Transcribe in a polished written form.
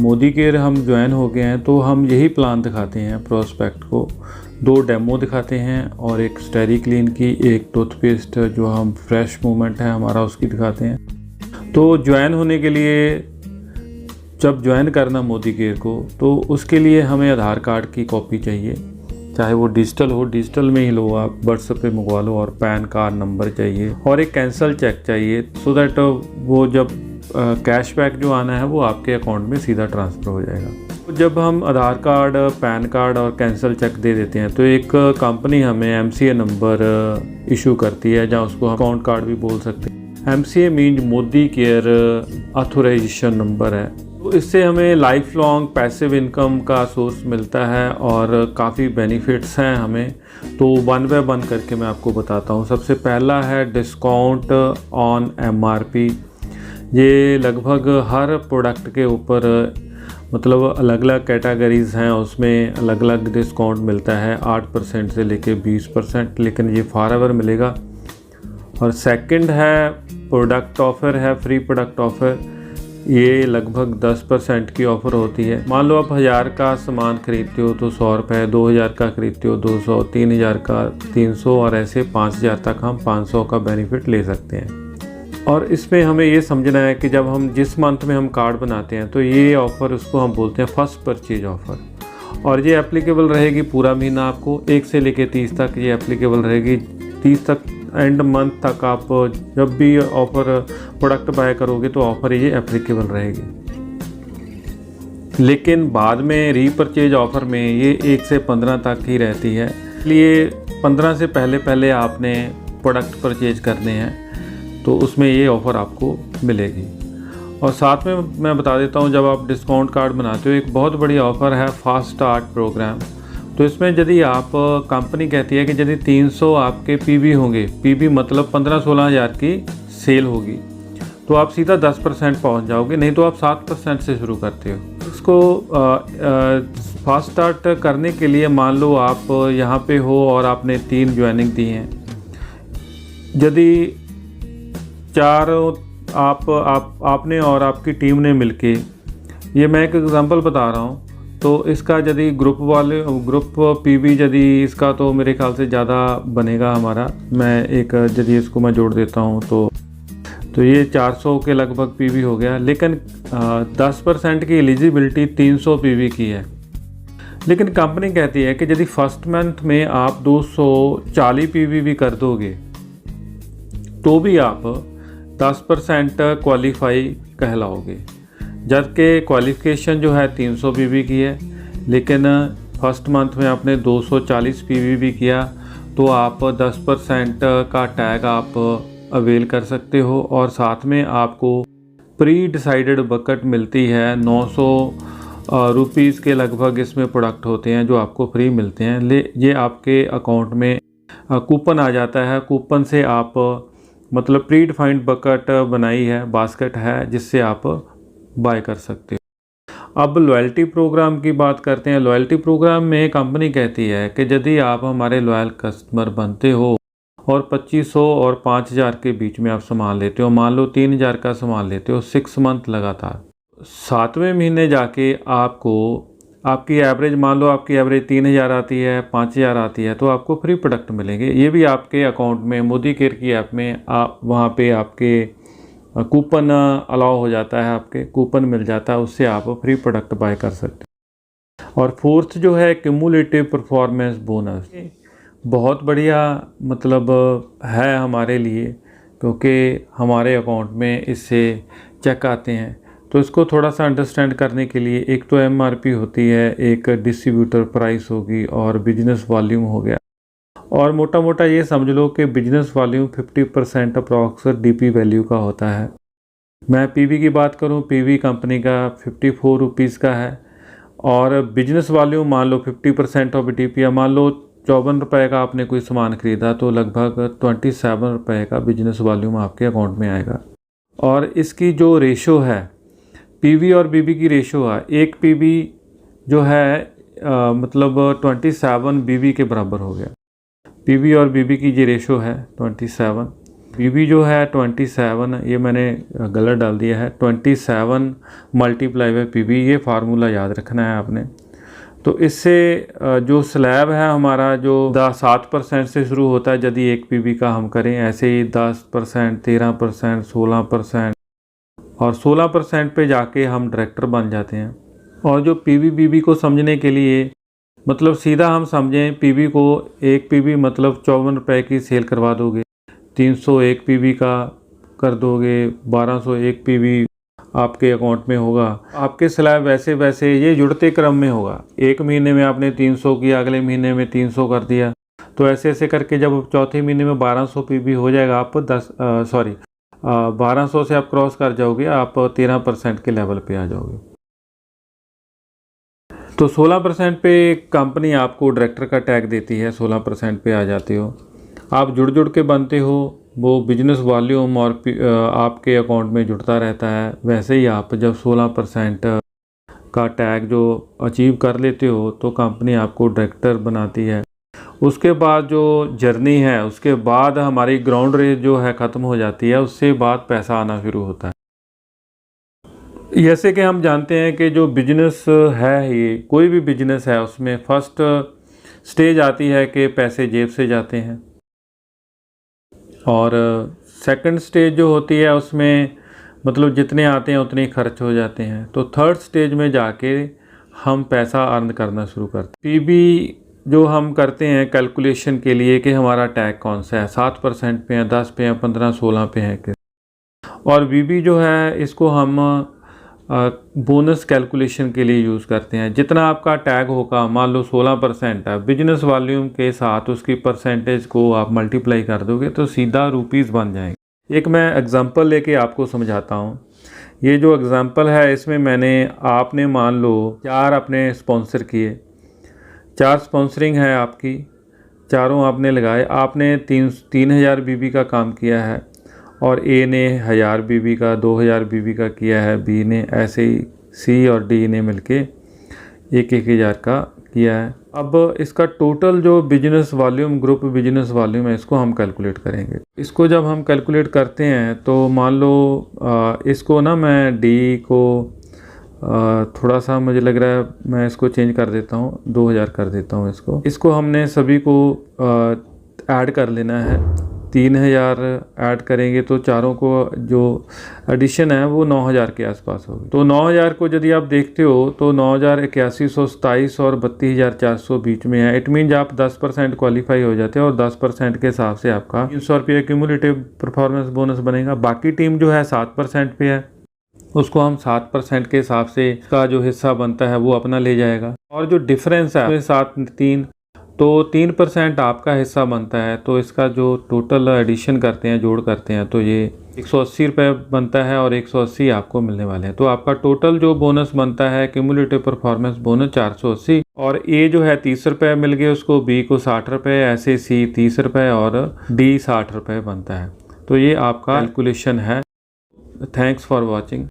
Modi care हम join हो गए हैं तो हम यही प्लान दिखाते हैं प्रोस्पेक्ट को। 2 डेमो दिखाते हैं और एक स्टेरी क्लीन की, एक टूथपेस्ट जो हम फ्रेश मूवमेंट है हमारा उसकी दिखाते हैं। तो ज्वाइन होने के लिए, जब ज्वाइन करना मोदी केयर को, तो उसके लिए हमें आधार कार्ड की कॉपी चाहिए, चाहे वो डिजिटल हो, डिजिटल में ही लो आप, व्हाट्सएप पे मंगवा लो, और पैन कार्ड नंबर चाहिए और एक कैंसल चेक चाहिए, सो दैट वो जब कैशबैक जो आना है वो आपके अकाउंट में सीधा ट्रांसफ़र हो जाएगा। तो जब हम आधार कार्ड, पैन कार्ड और कैंसल चेक दे देते हैं तो एक कंपनी हमें MCA नंबर इशू करती है, जहाँ उसको अकाउंट कार्ड भी बोल सकते हैं। MCA means Modi care authorization number है। तो इससे हमें लाइफ लॉन्ग पैसिव इनकम का सोर्स मिलता है और काफ़ी बेनिफिट्स हैं हमें। तो 1 बाय 1 करके मैं आपको बताता हूँ। सबसे पहला है डिस्काउंट ऑन MRP। ये लगभग हर प्रोडक्ट के ऊपर, मतलब अलग अलग कैटेगरीज़ हैं, उसमें अलग अलग डिस्काउंट मिलता है, 8% से लेके 20%, लेकिन ये फॉरएवर मिलेगा। और सेकंड है प्रोडक्ट ऑफ़र है, फ्री प्रोडक्ट ऑफ़र। ये लगभग 10% की ऑफ़र होती है। मान लो आप 1000 का सामान खरीदते हो तो 100 रुपये, 2000 का खरीदते हो 200, 3000 का 300, और ऐसे 5000 तक हम 500 का बेनिफिट ले सकते हैं। और इसमें हमें ये समझना है कि जब हम जिस मंथ में हम कार्ड बनाते हैं तो ये ऑफ़र, उसको हम बोलते हैं फर्स्ट परचेज ऑफ़र, और ये एप्लीकेबल रहेगी पूरा महीना आपको, 1 से लेके 30 तक ये एप्लीकेबल रहेगी। 30 तक एंड मंथ तक आप जब भी ऑफ़र प्रोडक्ट बाय करोगे तो ऑफ़र ये एप्लीकेबल रहेगी। लेकिन बाद में रीपरचेज ऑफ़र में ये 1 से 15 तक ही रहती है, इसलिए 15 से पहले आपने प्रोडक्ट परचेज करने हैं, तो उसमें ये ऑफ़र आपको मिलेगी। और साथ में मैं बता देता हूँ, जब आप डिस्काउंट कार्ड बनाते हो, एक बहुत बड़ी ऑफ़र है फास्ट स्टार्ट प्रोग्राम। तो इसमें यदि आप, कंपनी कहती है कि यदि 300 आपके PV होंगे, PV मतलब 15-16 हज़ार की सेल होगी, तो आप सीधा 10% पहुँच जाओगे, नहीं तो आप 7% से शुरू करते हो। इसको फास्ट स्टार्ट करने के लिए मान लो आप यहाँ पे हो और आपने 3 ज्वाइनिंग दी हैं। यदि 4 आपने और आपकी टीम ने मिलके, ये मैं एक एग्जांपल बता रहा हूँ, तो इसका यदि ग्रुप PV यदि इसका, तो मेरे ख्याल से ज़्यादा बनेगा हमारा। मैं एक यदि इसको मैं जोड़ देता हूँ तो ये 400 के लगभग PV हो गया, लेकिन 10% की एलिजिबिलिटी 300 PV की है। लेकिन कंपनी कहती है कि यदि फर्स्ट मंथ में आप 240 PV भी कर दोगे तो भी आप 10% क्वालिफाई कहलाओगे, जबकि क्वालिफ़िकेशन जो है 300 PV की है, लेकिन फर्स्ट मंथ में आपने 240 PV भी किया तो आप 10% का टैग आप अवेल कर सकते हो। और साथ में आपको प्री डिसाइडेड बकेट मिलती है, 900 रुपीज़ के लगभग इसमें प्रोडक्ट होते हैं जो आपको फ्री मिलते हैं। ये आपके अकाउंट में कूपन आ जाता है, कूपन से आप, मतलब प्री डिफाइंड बकेट बनाई है, बास्केट है, जिससे आप बाय कर सकते हो। अब लॉयल्टी प्रोग्राम की बात करते हैं। लॉयल्टी प्रोग्राम में कंपनी कहती है कि यदि आप हमारे लॉयल कस्टमर बनते हो और 2500 और 5000 के बीच में आप सामान लेते हो, मान लो 3000 का सामान लेते हो 6 मंथ लगातार, 7वें महीने जाके आपको आपकी एवरेज, मान लो आपकी एवरेज 3000 आती है, 5000 आती है, तो आपको फ्री प्रोडक्ट मिलेंगे। ये भी आपके अकाउंट में, मोदी केयर की ऐप में आप, वहाँ पे आपके कूपन अलाउ हो जाता है, आपके कूपन मिल जाता है, उससे आप फ्री प्रोडक्ट बाय कर सकते हो। और फोर्थ जो है क्यूमुलेटिव परफॉर्मेंस बोनस, बहुत बढ़िया मतलब है हमारे लिए, क्योंकि हमारे अकाउंट में इससे चेक आते हैं। तो इसको थोड़ा सा अंडरस्टैंड करने के लिए, एक तो MRP होती है, एक डिस्ट्रीब्यूटर प्राइस होगी, और बिजनेस वॉल्यूम हो गया। और मोटा मोटा ये समझ लो कि business volume 50% approx DP value का होता है। मैं PV की बात करूं, PV कंपनी का 54 रुपीज़ का है, और बिजनेस वॉल्यूम मान लो 50% ऑफ DP है। मान लो 54 रुपये का आपने कोई सामान खरीदा तो लगभग 27 रुपये का बिजनेस वॉल्यूम आपके अकाउंट में आएगा। और इसकी जो रेशो है, PV और BB की रेशो है, एक PV जो है मतलब 27 BB के बराबर हो गया। PV और BB की ये रेशो है 27। पीवी जो है 27, ये मैंने गलत डाल दिया है, 27 मल्टीप्लाई बाय पीवी, ये फार्मूला याद रखना है आपने। तो इससे जो स्लैब है हमारा जो 7% से शुरू होता है यदि एक पीवी का हम करें, ऐसे ही 10%, 13%, 16% और 16% पे जाके हम डायरेक्टर बन जाते हैं। और जो पीवी बीवी को समझने के लिए मतलब सीधा हम समझें, पीवी को एक पीवी मतलब 54 रुपये की सेल करवा दोगे, 301 पीवी का कर दोगे, 1201 पीवी आपके अकाउंट में होगा। आपके स्लैब वैसे वैसे ये जुड़ते क्रम में होगा। एक महीने में आपने 300 किया, अगले महीने में 300 कर दिया, तो ऐसे ऐसे करके जब चौथे महीने में 1200 पीवी हो जाएगा, आप 1200 से आप क्रॉस कर जाओगे, आप 13% के लेवल पे आ जाओगे। तो 16% पे कंपनी आपको डायरेक्टर का टैग देती है, 16% पे आ जाते हो आप, जुड़ जुड़ के बनते हो, वो बिजनेस वॉल्यूम और आपके अकाउंट में जुड़ता रहता है। वैसे ही आप जब 16% का टैग जो अचीव कर लेते हो तो कंपनी आपको डायरेक्टर बनाती है। उसके बाद जो जर्नी है, उसके बाद हमारी ग्राउंड रेस जो है ख़त्म हो जाती है, उससे बाद पैसा आना शुरू होता है। जैसे कि हम जानते हैं कि जो बिजनेस है, ये कोई भी बिजनेस है, उसमें फर्स्ट स्टेज आती है कि पैसे जेब से जाते हैं, और सेकंड स्टेज जो होती है उसमें मतलब जितने आते हैं उतने खर्च हो जाते हैं। तो थर्ड स्टेज में जाके हम पैसा अर्न करना शुरू करते हैं। पीबी जो हम करते हैं कैलकुलेशन के लिए कि हमारा टैग कौन सा है, 7% पे है, 10 पे है, 15, 16 पे है। और बीबी जो है इसको हम बोनस कैलकुलेशन के लिए यूज़ करते हैं। जितना आपका टैग होगा, मान लो 16% है, बिजनेस वॉल्यूम के साथ उसकी परसेंटेज को आप मल्टीप्लाई कर दोगे तो सीधा रुपीज़ बन जाएंगे। एक मैं एग्ज़ाम्पल लेके आपको समझाता हूँ। ये जो एग्ज़ाम्पल है इसमें आपने मान लो 4 अपने स्पॉन्सर किए, 4 स्पॉन्सरिंग है आपकी, चारों आपने लगाए, आपने 3000 बीबी का काम किया है, और ए ने 1000 बीबी का, 2000 बीबी का किया है, बी ने, ऐसे ही सी और डी ने मिलके 1000 का किया है। अब इसका टोटल जो business volume, group business volume है, इसको हम कैलकुलेट करेंगे। इसको जब हम कैलकुलेट करते हैं तो मान लो इसको ना मैं डी को थोड़ा सा मुझे लग रहा है मैं इसको चेंज कर देता हूँ, 2000 कर देता हूँ इसको हमने सभी को ऐड कर लेना है। 3000 ऐड करेंगे तो चारों को जो एडिशन है वो 9000 के आसपास होगी। तो 9000 को यदि आप देखते हो तो 9000, 8127 और 32400 बीच में है। इट मीन्स आप 10% क्वालिफाई हो जाते हैं, और 10% के हिसाब से आपका 300 रुपये क्यूमुलेटिव परफॉर्मेंस बोनस बनेगा। बाकी टीम जो है 7% पे है, उसको हम 7% के हिसाब से इसका जो हिस्सा बनता है वो अपना ले जाएगा। और जो डिफरेंस है 7-3, तो 3% आपका हिस्सा बनता है। तो इसका जो टोटल एडिशन करते हैं, जोड़ करते हैं, तो ये 180 रुपये बनता है, और 180 आपको मिलने वाले हैं। तो आपका टोटल जो बोनस बनता है क्यूमुलेटिव परफॉर्मेंस बोनस 480, और ए जो है 30 रुपये मिल गए उसको, बी को 60 रुपये, ऐसे सी 30 रुपये और डी 60 रुपये बनता है। तो ये आपका कैलकुलेशन है। Thanks for watching.